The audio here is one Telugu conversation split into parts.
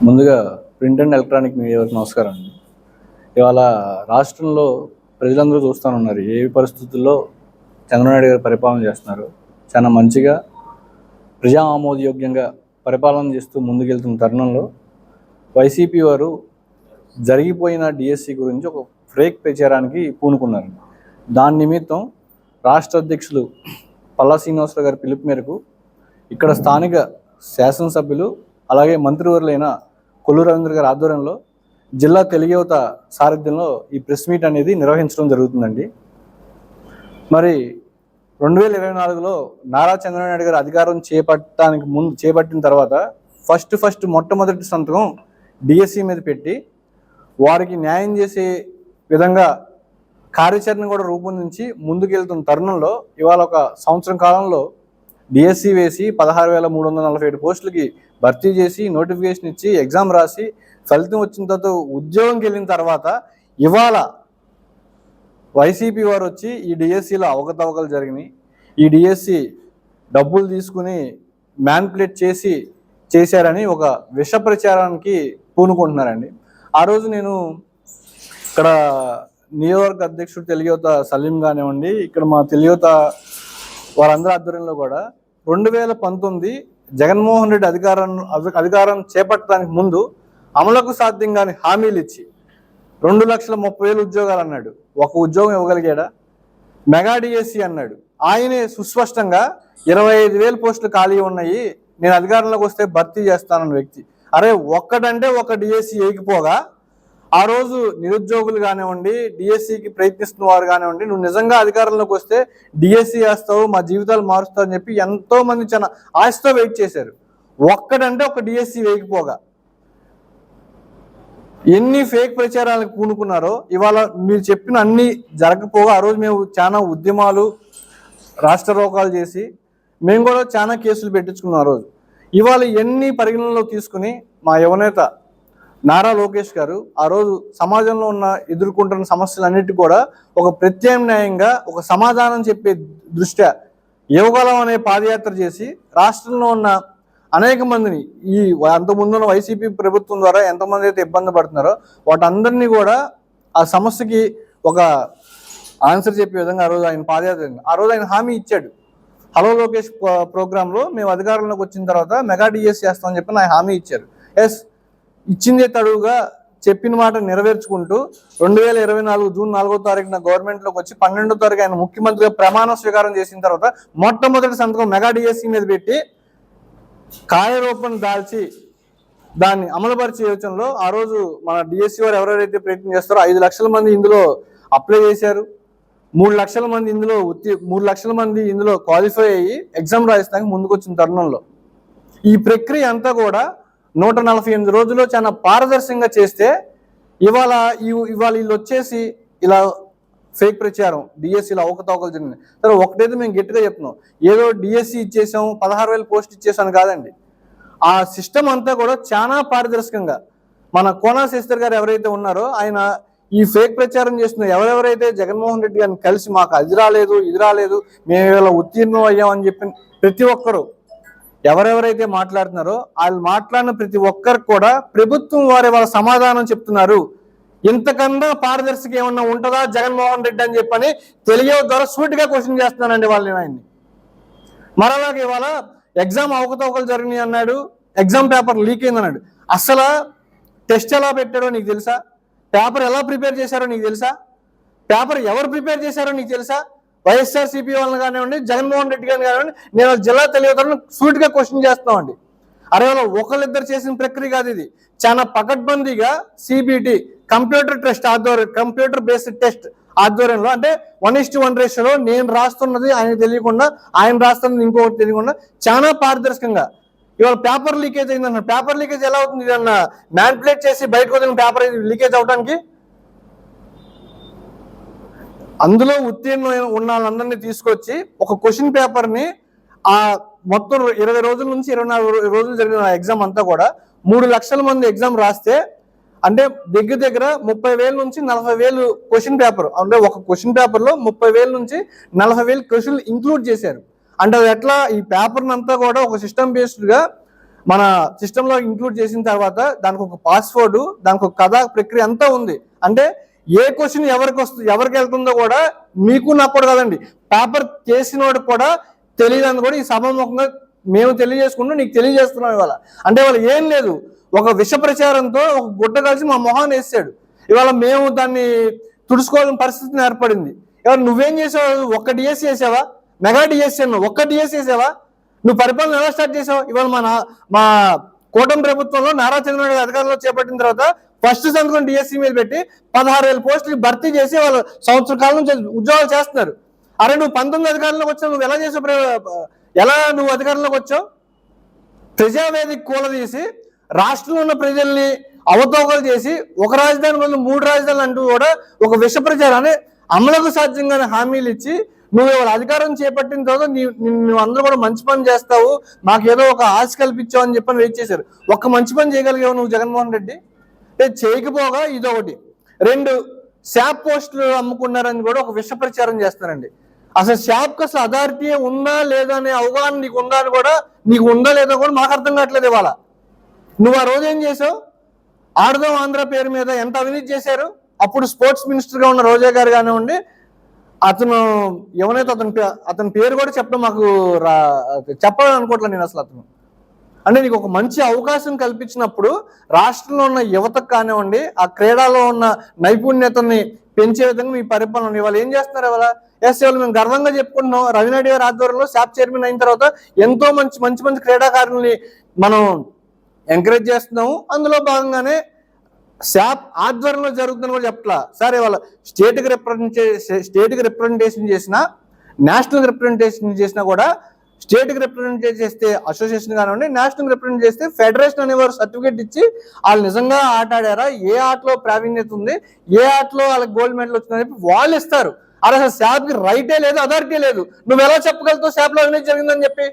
ముందుగా ప్రింట్ అండ్ ఎలక్ట్రానిక్ మీడియాకి నమస్కారం అండి. ఇవాళ రాష్ట్రంలో ప్రజలందరూ చూస్తూనున్నారు ఏ పరిస్థితుల్లో చంద్రబాబు నాయుడు గారు పరిపాలన చేస్తున్నారు. చాలా మంచిగా ప్రజా ఆమోదయోగ్యంగా పరిపాలన చేస్తూ ముందుకెళ్తున్న తరుణంలో వైసీపీ వారు జరిగిపోయిన డిఎస్సి గురించి ఒక ఫేక్ ప్రచారానికి పూనుకున్నారు. దాని నిమిత్తం రాష్ట్ర అధ్యక్షులు పల్లా శ్రీనివాసరావు గారి పిలుపు మేరకు ఇక్కడ స్థానిక శాసనసభ్యులు అలాగే మంత్రివర్యులైన కొల్లు రవీంద్ర గారి ఆధ్వర్యంలో జిల్లా తెలుగు యువత సారథ్యంలో ఈ ప్రెస్ మీట్ అనేది నిర్వహించడం జరుగుతుందండి. మరి 2024లో నారా చంద్రబాబు నాయుడు గారు అధికారం చేపట్టిన తర్వాత ఫస్ట్ మొట్టమొదటి సంతకం డిఎస్సి మీద పెట్టి వారికి న్యాయం చేసే విధంగా కార్యాచరణ కూడా రూపొందించి ముందుకెళ్తున్న తరుణంలో ఇవాళ ఒక సంవత్సరం కాలంలో డిఎస్సి వేసి 16,347 పోస్టులకి భర్తీ చేసి నోటిఫికేషన్ ఇచ్చి ఎగ్జామ్ రాసి ఫలితం వచ్చిన తర్వాత ఉద్యోగంకి వెళ్ళిన తర్వాత ఇవాళ వైసీపీ వారు వచ్చి ఈ డిఎస్సిలో అవకతవకలు జరిగినాయి, ఈ డిఎస్సి డబ్బులు తీసుకుని మ్యానిపులేట్ చేశారని ఒక విష ప్రచారానికి పూనుకుంటున్నారండి. ఆ రోజు నేను ఇక్కడ నియోజకవర్గ అధ్యక్షుడు తెలుగు యువత సలీం కానివ్వండి, ఇక్కడ మా తెలుగు యువత వారందరి ఆధ్వర్యంలో కూడా 2019 జగన్మోహన్ రెడ్డి అధికారం చేపట్టడానికి ముందు అమలుకు సాధ్యం కాని హామీలు ఇచ్చి 2,30,000 ఉద్యోగాలు అన్నాడు. ఒక ఉద్యోగం ఇవ్వగలిగాడా? మెగా డిఎస్సి అన్నాడు. ఆయనే సుస్పష్టంగా 25,000 పోస్టులు ఖాళీ ఉన్నాయి, నేను అధికారంలోకి వస్తే భర్తీ చేస్తానన్న వ్యక్తి. అరే ఒక్కటంటే ఒక డిఎస్సి వేయకపోగా ఆ రోజు నిరుద్యోగులు కానివ్వండి, డిఎస్సికి ప్రయత్నిస్తున్న వారు కానివ్వండి, నువ్వు నిజంగా అధికారంలోకి వస్తే డిఎస్సి వేస్తావు, మా జీవితాలు మారుస్తావు అని చెప్పి ఎంతో మంది చాలా ఆశతో వెయిట్ చేశారు. ఒక్కటంటే ఒక డిఎస్సి వేయకపోగా ఎన్ని ఫేక్ ప్రచారాలకు పూనుకున్నారో ఇవాళ మీరు చెప్పిన అన్ని జరగకపోగా ఆ రోజు మేము చాలా ఉద్యమాలు రాష్ట్ర రోకాలు చేసి మేము కూడా చాలా కేసులు పెట్టించుకున్నాం. ఆ రోజు ఇవాళ ఎన్ని పరిగణనలో తీసుకుని మా యువనేత నారా లోకేష్ గారు ఆ రోజు సమాజంలో ఎదుర్కొంటున్న సమస్యలన్నిటి కూడా ఒక ప్రత్యామ్నాయంగా ఒక సమాధానం చెప్పే దృష్ట్యా యువగలం అనే పాదయాత్ర చేసి రాష్ట్రంలో ఉన్న అనేక మందిని ఈ అంతకుముందున్న వైసీపీ ప్రభుత్వం ద్వారా ఎంతమంది అయితే ఇబ్బంది పడుతున్నారో వాటందరినీ కూడా ఆ సమస్యకి ఒక ఆన్సర్ చెప్పే విధంగా ఆ రోజు ఆయన పాదయాత్ర ఆయన హామీ ఇచ్చాడు. హలో లోకేష్ ప్రోగ్రాంలో మేము అధికారంలోకి వచ్చిన తర్వాత మెగా డిఎస్ చేస్తామని చెప్పి ఆయన హామీ ఇచ్చారు. ఎస్, ఇచ్చిందే తడువుగా చెప్పిన మాట నెరవేర్చుకుంటూ 2024 జూన్ 4వ తారీఖున గవర్నమెంట్లోకి వచ్చి 12వ తారీఖు ఆయన ముఖ్యమంత్రిగా ప్రమాణ స్వీకారం చేసిన తర్వాత మొట్టమొదటి సంతకం మెగా డిఎస్సి మీద పెట్టి కార్యరూపం దాల్చి దాన్ని అమలుపరిచే యోచనలో ఆ రోజు మన డిఎస్సి వారు ఎవరెవరైతే ప్రయత్నం చేస్తారో 5 లక్షల మంది ఇందులో అప్లై చేశారు. 3 లక్షల మంది ఇందులో క్వాలిఫై అయ్యి ఎగ్జామ్ రాయడానికి ముందుకు వచ్చిన తరుణంలో ఈ ప్రక్రియ అంతా కూడా 148 రోజుల్లో చాలా పారదర్శకంగా చేస్తే ఇవాళ వీళ్ళు వచ్చేసి ఇలా ఫేక్ ప్రచారం డిఎస్సిలో అవకతవకలు జరిగినాయి. సరే, ఒకటైతే మేము గట్టిగా చెప్తున్నాం, ఏదో డిఎస్సి ఇచ్చేసాం 16,000 పోస్ట్ ఇచ్చేసాను కాదండి. ఆ సిస్టమ్ అంతా కూడా చాలా పారదర్శకంగా మన కోనా శశిధర్ గారు ఎవరైతే ఉన్నారో ఆయన ఈ ఫేక్ ప్రచారం చేస్తున్న ఎవరెవరైతే జగన్మోహన్ రెడ్డి గారిని కలిసి మాకు అది రాలేదు ఇది రాలేదు మేము ఇలా ఉత్తీర్ణం అయ్యామని చెప్పి ప్రతి ఒక్కరు ఎవరెవరైతే మాట్లాడుతున్నారో వాళ్ళు మాట్లాడిన ప్రతి ఒక్కరికి కూడా ప్రభుత్వం వారి వాళ్ళ సమాధానం చెప్తున్నారు. ఇంతకన్నా పారదర్శక ఏమన్నా ఉంటుందా జగన్మోహన్ రెడ్డి అని చెప్పని తెలియ ద్వారా సూటిగా క్వశ్చన్ చేస్తున్నానండి వాళ్ళని. ఆయన్ని మరలాగే ఇవాళ ఎగ్జామ్ అవకతవకలు జరిగినాయి అన్నాడు, ఎగ్జామ్ పేపర్ లీక్ అయింది అన్నాడు. అసలు టెస్ట్ ఎలా పెట్టారో నీకు తెలుసా? పేపర్ ఎలా ప్రిపేర్ చేశారో నీకు తెలుసా? పేపర్ ఎవరు ప్రిపేర్ చేశారో నీకు తెలుసా? వైఎస్ఆర్సీపీ వాళ్ళని కానివ్వండి, జగన్మోహన్ రెడ్డి గారిని కానివ్వండి, నేను జిల్లా తెలియదని సూటిగా క్వశ్చన్ చేస్తామండి. అరే వాళ్ళ ఒకళ్ళిద్దరు చేసిన ప్రక్రియ కాదు ఇది. చాలా పకడ్బందీగా సిబిటి కంప్యూటర్ బేస్డ్ టెస్ట్ ఆధ్వర్యంలో అంటే 1:1 రేషియోలో నేను రాస్తున్నది ఆయన తెలియకుండా, ఆయన రాస్తున్నది ఇంకొకటి తెలియకుండా చాలా పారదర్శకంగా ఇవాళ పేపర్ లీకేజ్ అయిందన్న. పేపర్ లీకేజ్ ఎలా అవుతుంది? ఇదన్నా మ్యానిపులేట్ చేసి బయటకు వదిలిన పేపర్ లీకేజ్ అవడానికి అందులో ఉత్తీర్ణమైన ఉన్న వాళ్ళందరినీ తీసుకొచ్చి ఒక క్వశ్చన్ పేపర్ని ఆ మొత్తం 20 రోజుల నుంచి 24 రోజులు జరిగిన ఎగ్జామ్ అంతా కూడా 3 లక్షల మంది ఎగ్జామ్ రాస్తే అంటే దగ్గర 30,000 నుంచి 40,000 క్వశ్చన్ పేపర్ అంటే ఒక క్వశ్చన్ పేపర్లో 30,000 నుంచి 40,000 క్వశ్చన్లు ఇంక్లూడ్ చేశారు. అంటే అది ఎట్లా ఈ పేపర్ని అంతా కూడా ఒక సిస్టమ్ బేస్డ్గా మన సిస్టంలో ఇంక్లూడ్ చేసిన తర్వాత దానికి ఒక పాస్వర్డ్, దానికి ఒక కథ ప్రక్రియ అంతా ఉంది. అంటే ఏ క్వశ్చన్ ఎవరికి వెళ్తుందో కూడా మీకు నాకు కూడా కదండి, పేపర్ చేసిన వాడికి కూడా తెలియదని కూడా ఈ సభాముఖంగా మేము తెలియజేసుకుంటూ నీకు తెలియజేస్తున్నాం ఇవాళ. అంటే ఇవాళ ఏం లేదు, ఒక విష ప్రచారంతో ఒక గుడ్డ కలిసి మా మొహాన్ని వేసాడు. ఇవాళ మేము దాన్ని తుడుచుకోవాలని పరిస్థితిని ఏర్పడింది. ఇవాళ నువ్వేం చేసావు? ఒక్క డిఎస్సీ చేసావా? మెగా డిఎస్సీ అన్నావు, ఒక్క డిఎస్సీ చేసావా? నువ్వు పరిపాలన ఎలా స్టార్ట్ చేసావు? ఇవాళ మా కూటమి ప్రభుత్వంలో నారా చంద్రబాబు నాయుడు అధికారంలో చేపట్టిన తర్వాత ఫస్ట్ సంతకం డిఎస్సీ మీద పెట్టి 16,000 పోస్టులు భర్తీ చేసి వాళ్ళు సంవత్సర కాలం నుంచి ఉద్యోగాలు చేస్తున్నారు. అరే నువ్వు 19 అధికారంలోకి వచ్చావు, నువ్వు ఎలా చేసావు? ఎలా నువ్వు అధికారంలోకి వచ్చావు? ప్రజావేదిక కూలదీసి రాష్ట్రంలో ఉన్న ప్రజల్ని అవతోకలు చేసి ఒక రాజధాని బదులు 3 రాజధానులు అంటూ కూడా ఒక విష ప్రచారాన్ని అమలుకు సాధ్యంగానే హామీలు ఇచ్చి నువ్వు అధికారం చేపట్టిన తర్వాత నువ్వు అందరూ కూడా మంచి పని చేస్తావు, మాకేదో ఒక ఆశ కల్పించావు అని చెప్పని వెయిట్ చేశారు. ఒక్క మంచి పని చేయగలిగావు నువ్వు జగన్మోహన్ రెడ్డి? చేయకపోగా ఇదొకటి. 2 శాప్ పోస్టులు అమ్ముకున్నారని కూడా ఒక విష ప్రచారం చేస్తున్నారండి. అసలు శాప్కి అసలు అథారిటీ ఉందా లేదా అనే అవగాహన నీకు ఉందా అని కూడా, నీకు ఉందా లేదా కూడా మాకు అర్థం కావట్లేదు. ఇవాళ నువ్వు ఆ రోజు ఏం చేసావు? ఆడదాం ఆంధ్ర పేరు మీద ఎంత అవినీతి చేశారు. అప్పుడు స్పోర్ట్స్ మినిస్టర్గా ఉన్న రోజా గారు కానివ్వండి, అతను ఎవరైతే అతని పేరు కూడా చెప్పడం మాకు చెప్పాలనుకోవట్లేదు నేను అసలు. అతను అంటే నీకు ఒక మంచి అవకాశం కల్పించినప్పుడు రాష్ట్రంలో ఉన్న యువతకు కానివ్వండి, ఆ క్రీడలో ఉన్న నైపుణ్యతని పెంచే విధంగా మీ పరిపాలన ఇవాళ ఏం చేస్తున్నారు? ఇవాళ ఇవాళ మేము గర్వంగా చెప్పుకుంటున్నాం, రవినాయుడు గారి ఆధ్వర్యంలో శాప్ చైర్మన్ అయిన తర్వాత ఎంతో మంచి క్రీడాకారుల్ని మనం ఎంకరేజ్ చేస్తున్నాము. అందులో భాగంగానే శాప్ ఆధ్వర్యంలో జరుగుతుందని కూడా చెప్పట్లా సార్. ఇవాళ స్టేట్కి రిప్రజెంటేషన్ చేసినా, నేషనల్ రిప్రజెంటేషన్ చేసినా కూడా, స్టేట్కి రిప్రజెంట్ చేస్తే అసోసియేషన్ కానివ్వండి, నేషనల్ రిప్రజెంట్ చేస్తే ఫెడరేషన్ అనేవారు సర్టిఫికేట్ ఇచ్చి వాళ్ళు నిజంగా ఆట ఆడారా, ఏ ఆటలో ప్రావీణ్యత ఉంది, ఏ ఆటలో వాళ్ళకి గోల్డ్ మెడల్ వచ్చిందని చెప్పి వాళ్ళు ఇస్తారు. అసలు శాప్కి రైటే లేదు, అథారిటీ లేదు. నువ్వు ఎలా చెప్పగలుగుతావు శాప్లో అవినీతి జరిగిందని చెప్పి?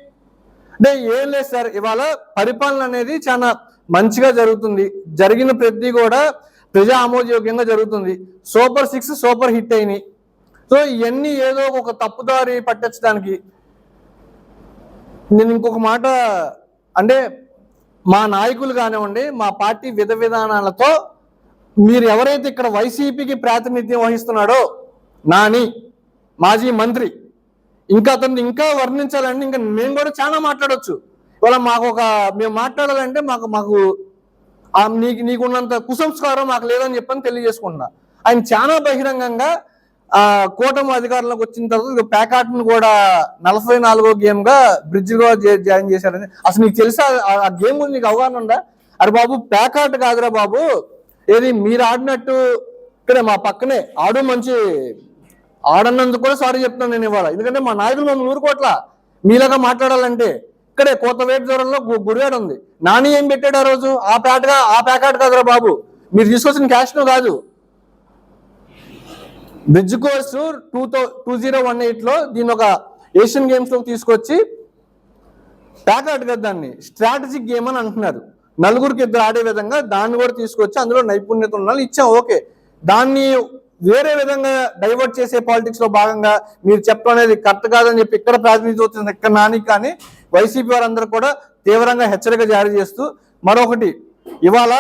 అంటే ఏం లేదు సార్, ఇవాళ పరిపాలన అనేది చాలా మంచిగా జరుగుతుంది. జరిగిన ప్రతి కూడా ప్రజా ఆమోదయోగ్యంగా జరుగుతుంది. సూపర్ 6 సూపర్ హిట్ అయినాయి. సో ఇవన్నీ ఏదో ఒక తప్పుదారి పట్టించడానికి. నేను ఇంకొక మాట అంటే, మా నాయకులు కానివ్వండి, మా పార్టీ విధానాలతో మీరు ఎవరైతే ఇక్కడ వైసీపీకి ప్రాతినిధ్యం వహిస్తున్నాడో నాని మాజీ మంత్రి, ఇంకా అతన్ని ఇంకా వర్ణించాలంటే ఇంకా మేము కూడా చాలా మాట్లాడవచ్చు. ఇవాళ మేము మాట్లాడాలంటే మాకు నీకున్నంత కుసంస్కారం మాకు లేదని చెప్పని తెలియజేసుకుంటున్నా. ఆయన చాలా బహిరంగంగా కూటమి అధికారంలోకి వచ్చిన తర్వాత ప్యాకాట్ను కూడా 44వ గేమ్ గా బ్రిడ్జ్ గా జాయిన్ చేశారని. అసలు నీకు తెలుసా ఆ గేమ్ గురించి నీకు అవగాహన ఉందా? అరే బాబు, ప్యాకాట్ కాదురా బాబు, ఏది మీరు ఆడినట్టు ఇక్కడ మా పక్కనే మంచి ఆడన్నందుకు కూడా సారీ చెప్తాను నేను ఇవాళ. ఎందుకంటే మా నాయకులు మమ్మల్ని ఊరుకోట్లా. మీలాగా మాట్లాడాలంటే ఇక్కడే కోతవేట దూరంలో గుడివాడ ఉంది. నాని ఏం పెట్టాడు ఆ రోజు? ఆ ప్యాకాట్ కాదురా బాబు, మీరు తీసుకొచ్చిన క్యాష్ను కాదు. బ్రిడ్జ్ కోర్సు 2018లో దీన్ని ఒక ఏషియన్ గేమ్స్ లో తీసుకొచ్చి ప్యాకాట్ కదా, దాన్ని స్ట్రాటజిక్ గేమ్ అని అంటున్నారు. 4కి 2 ఆడే విధంగా దాన్ని కూడా తీసుకొచ్చి అందులో నైపుణ్యత ఉన్న ఇచ్చాం. ఓకే, దాన్ని వేరే విధంగా డైవర్ట్ చేసే పాలిటిక్స్ లో భాగంగా మీరు చెప్పడం అనేది కరెక్ట్ కాదని చెప్పి ఇక్కడ ప్రాతినిధ్యం వచ్చింది. ఇక్కడ నాని కానీ వైసీపీ వారందరూ కూడా తీవ్రంగా హెచ్చరిక జారీ చేస్తూ, మరొకటి ఇవాళ